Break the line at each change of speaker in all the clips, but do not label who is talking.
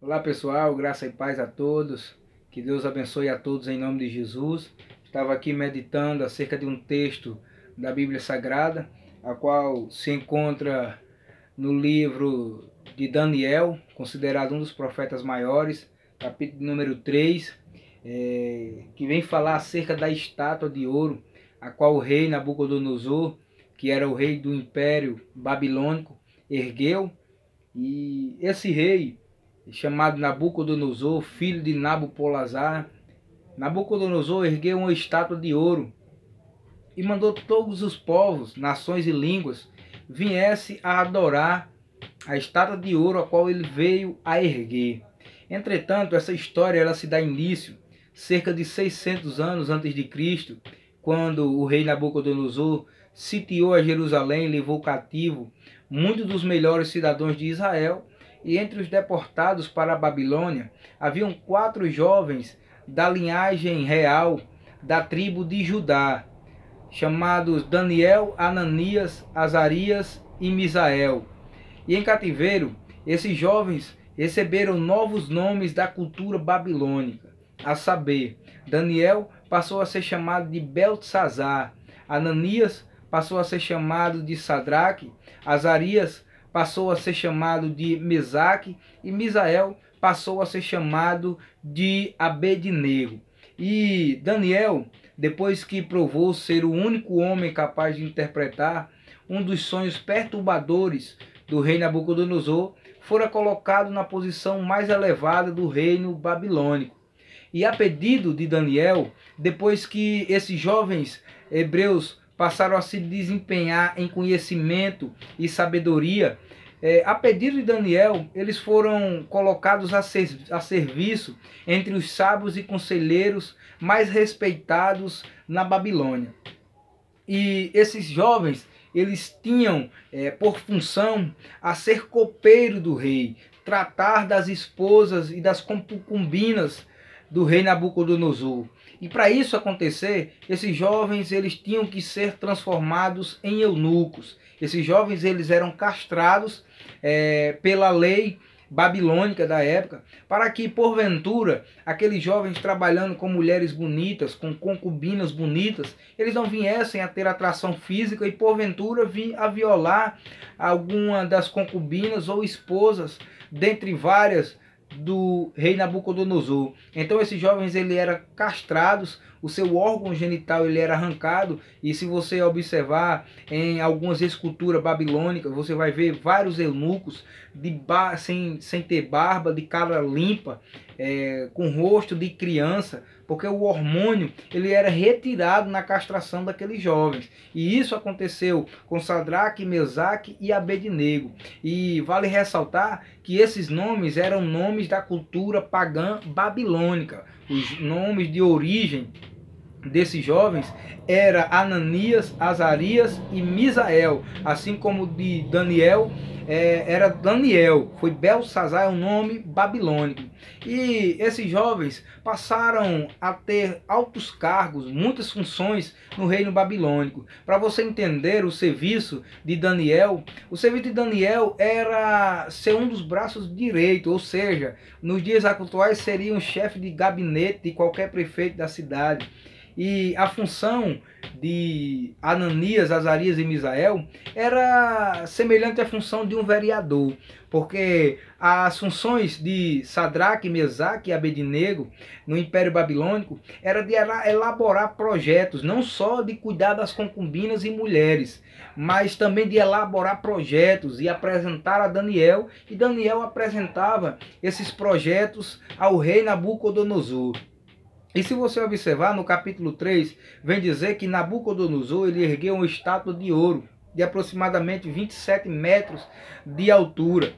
Olá pessoal, graça e paz a todos, que Deus abençoe a todos em nome de Jesus. Estava aqui meditando acerca de um texto da Bíblia Sagrada, a qual se encontra no livro de Daniel, considerado um dos profetas maiores, capítulo número 3, que vem falar acerca da estátua de ouro, a qual o rei Nabucodonosor, que era o rei do Império Babilônico, ergueu. E esse rei, chamado Nabucodonosor, filho de Nabopolassar, Nabucodonosor ergueu uma estátua de ouro e mandou todos os povos, nações e línguas viessem a adorar a estátua de ouro a qual ele veio a erguer. Entretanto, essa história ela se dá início cerca de 600 anos antes de Cristo, quando o rei Nabucodonosor sitiou a Jerusalém e levou cativo muitos dos melhores cidadãos de Israel. E entre os deportados para a Babilônia haviam 4 jovens da linhagem real da tribo de Judá, chamados Daniel, Ananias, Azarias e Misael. E em cativeiro, esses jovens receberam novos nomes da cultura babilônica, a saber, Daniel passou a ser chamado de Beltesazar, Ananias passou a ser chamado de Sadraque, Azarias passou a ser chamado de Mesaque e Misael passou a ser chamado de Abednego. E Daniel, depois que provou ser o único homem capaz de interpretar um dos sonhos perturbadores do rei Nabucodonosor, fora colocado na posição mais elevada do reino babilônico. E a pedido de Daniel, depois que esses jovens hebreus passaram a se desempenhar em conhecimento e sabedoria, a pedido de Daniel, eles foram colocados a serviço entre os sábios e conselheiros mais respeitados na Babilônia. E esses jovens, eles tinham por função a ser copeiro do rei, tratar das esposas e das concubinas do rei Nabucodonosor. E para isso acontecer, esses jovens eles tinham que ser transformados em eunucos. Esses jovens eles eram castrados pela lei babilônica da época, para que porventura aqueles jovens trabalhando com mulheres bonitas, com concubinas bonitas, eles não viessem a ter atração física e porventura vir a violar alguma das concubinas ou esposas, dentre várias, do rei Nabucodonosor. Então esses jovens ele eram castrados, o seu órgão genital ele era arrancado, e se você observar em algumas esculturas babilônicas, você vai ver vários eunucos sem ter barba, de cara limpa, com rosto de criança, porque o hormônio ele era retirado na castração daqueles jovens. E isso aconteceu com Sadraque, Mesaque e Abednego. E vale ressaltar que esses nomes eram nomes da cultura pagã babilônica. Os nomes de origem desses jovens era Ananias, Azarias e Misael, assim como de Daniel era Daniel, foi Beltesazar, é um nome babilônico. E esses jovens passaram a ter altos cargos, muitas funções no reino babilônico. Para você entender o serviço de Daniel, o serviço de Daniel era ser um dos braços direitos, ou seja, nos dias atuais seria um chefe de gabinete de qualquer prefeito da cidade. E a função de Ananias, Azarias e Misael era semelhante à função de um vereador, porque as funções de Sadraque, Mesaque e Abednego no Império Babilônico era de elaborar projetos, não só de cuidar das concubinas e mulheres, mas também de elaborar projetos e apresentar a Daniel, e Daniel apresentava esses projetos ao rei Nabucodonosor. E se você observar no capítulo 3, vem dizer que Nabucodonosor ele ergueu uma estátua de ouro de aproximadamente 27 metros de altura.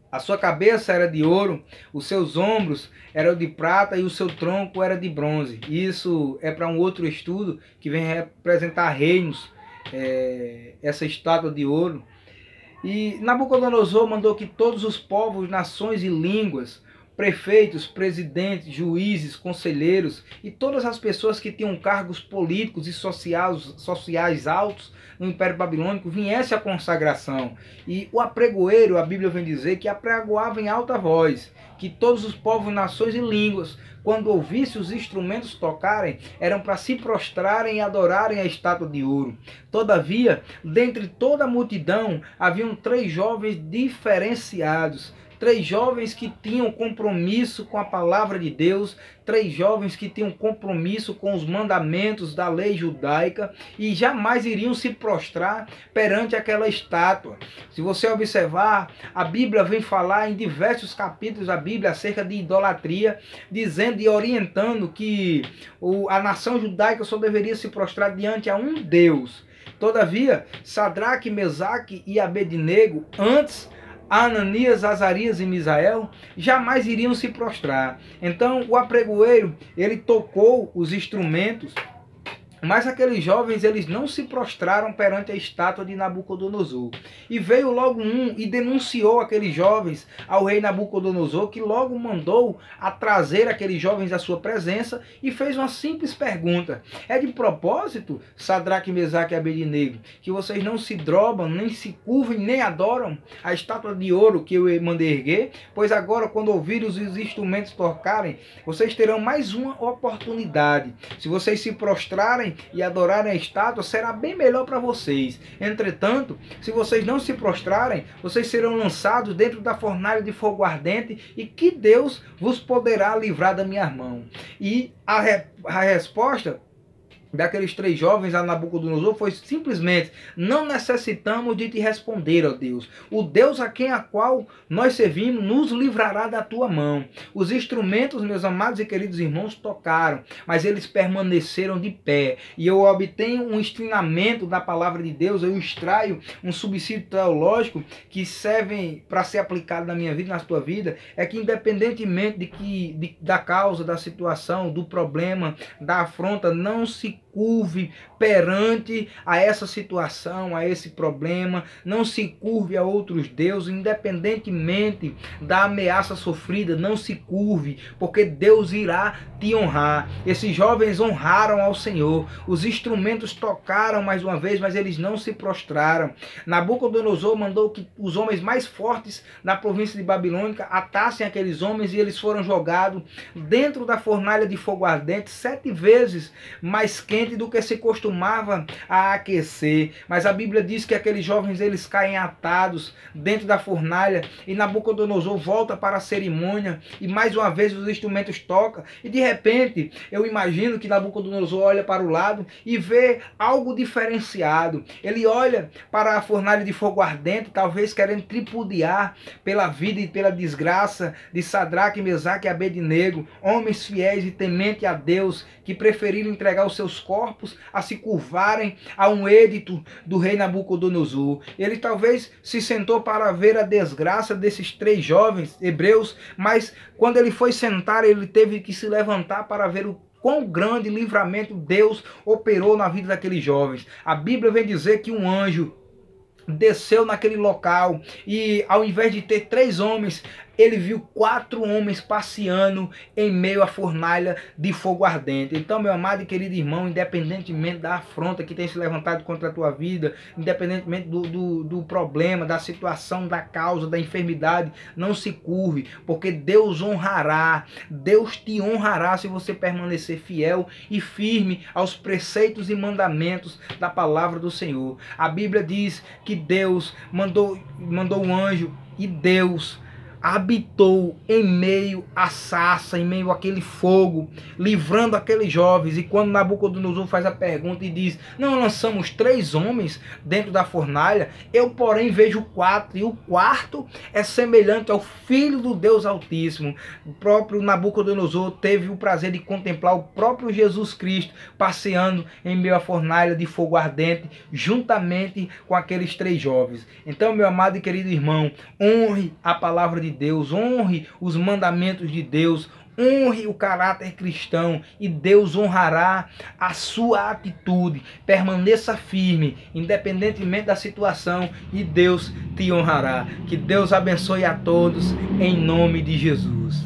A sua cabeça era de ouro, os seus ombros eram de prata e o seu tronco era de bronze. Isso é para um outro estudo que vem representar reinos, essa estátua de ouro. E Nabucodonosor mandou que todos os povos, nações e línguas prefeitos, presidentes, juízes, conselheiros e todas as pessoas que tinham cargos políticos e sociais altos no Império Babilônico viesse a consagração. E o apregoeiro, a Bíblia vem dizer que apregoava em alta voz, que todos os povos, nações e línguas, quando ouvissem os instrumentos tocarem, eram para se prostrarem e adorarem a estátua de ouro. Todavia, dentre toda a multidão, haviam 3 jovens diferenciados, 3 jovens que tinham compromisso com a palavra de Deus, 3 jovens que tinham compromisso com os mandamentos da lei judaica e jamais iriam se prostrar perante aquela estátua. Se você observar, a Bíblia vem falar em diversos capítulos da Bíblia acerca de idolatria, dizendo e orientando que a nação judaica só deveria se prostrar diante a um Deus. Todavia, Sadraque, Mesaque e Abednego, antes Ananias, Azarias e Misael jamais iriam se prostrar. Então o apregoeiro, ele tocou os instrumentos, mas aqueles jovens, eles não se prostraram perante a estátua de Nabucodonosor. E veio logo um e denunciou aqueles jovens ao rei Nabucodonosor, que logo mandou a trazer aqueles jovens à sua presença e fez uma simples pergunta: é de propósito, Sadraque, Mesaque e Abednego, que vocês não se drobam, nem se curvem, nem adoram a estátua de ouro que eu mandei erguer? Pois agora, quando ouvirem os instrumentos tocarem, vocês terão mais uma oportunidade. Se vocês se prostrarem e adorarem a estátua, será bem melhor para vocês. Entretanto, se vocês não se prostrarem, vocês serão lançados dentro da fornalha de fogo ardente, e que Deus vos poderá livrar da minha mão. E a resposta daqueles 3 jovens a Nabucodonosor foi simplesmente: não necessitamos de te responder, ó Deus. O Deus a qual nós servimos nos livrará da tua mão. Os instrumentos, meus amados e queridos irmãos, tocaram, mas eles permaneceram de pé. E eu obtenho um ensinamento da palavra de Deus, eu extraio um subsídio teológico que serve para ser aplicado na minha vida, na tua vida, é que independentemente da causa, da situação, do problema, da afronta, não se curve perante a essa situação, a esse problema, não se curve a outros deuses, independentemente da ameaça sofrida, não se curve, porque Deus irá te honrar. Esses jovens honraram ao Senhor, os instrumentos tocaram mais uma vez, mas eles não se prostraram. Nabucodonosor mandou que os homens mais fortes da província de Babilônica atassem aqueles homens, e eles foram jogados dentro da fornalha de fogo ardente, 7 vezes mais quente do que se costumava a aquecer. Mas a Bíblia diz que aqueles jovens, eles caem atados dentro da fornalha, e Nabucodonosor volta para a cerimônia e mais uma vez os instrumentos tocam, e de repente eu imagino que Nabucodonosor olha para o lado e vê algo diferenciado. Ele olha para a fornalha de fogo ardente, talvez querendo tripudiar pela vida e pela desgraça de Sadraque, Mesaque e Abednego, homens fiéis e tementes a Deus, que preferiram entregar os seus corpos a se curvarem a um edito do rei Nabucodonosor. Ele talvez se sentou para ver a desgraça desses 3 jovens hebreus, mas quando ele foi sentar, ele teve que se levantar para ver o quão grande livramento Deus operou na vida daqueles jovens. A Bíblia vem dizer que um anjo desceu naquele local, e ao invés de ter 3 homens, ele viu 4 homens passeando em meio à fornalha de fogo ardente. Então, meu amado e querido irmão, independentemente da afronta que tem se levantado contra a tua vida, independentemente do problema, da situação, da causa, da enfermidade, não se curve, porque Deus honrará, Deus te honrará se você permanecer fiel e firme aos preceitos e mandamentos da palavra do Senhor. A Bíblia diz que Deus mandou um anjo, e Deus habitou em meio à sarça, em meio àquele fogo, livrando aqueles jovens. E quando Nabucodonosor faz a pergunta e diz: não lançamos 3 homens dentro da fornalha? Eu, porém, vejo 4, e o 4º é semelhante ao Filho do Deus Altíssimo. O próprio Nabucodonosor teve o prazer de contemplar o próprio Jesus Cristo passeando em meio à fornalha de fogo ardente, juntamente com aqueles 3 jovens. Então, meu amado e querido irmão, honre a palavra de Deus, honre os mandamentos de Deus, honre o caráter cristão, e Deus honrará a sua atitude. Permaneça firme, independentemente da situação, e Deus te honrará. Que Deus abençoe a todos, em nome de Jesus.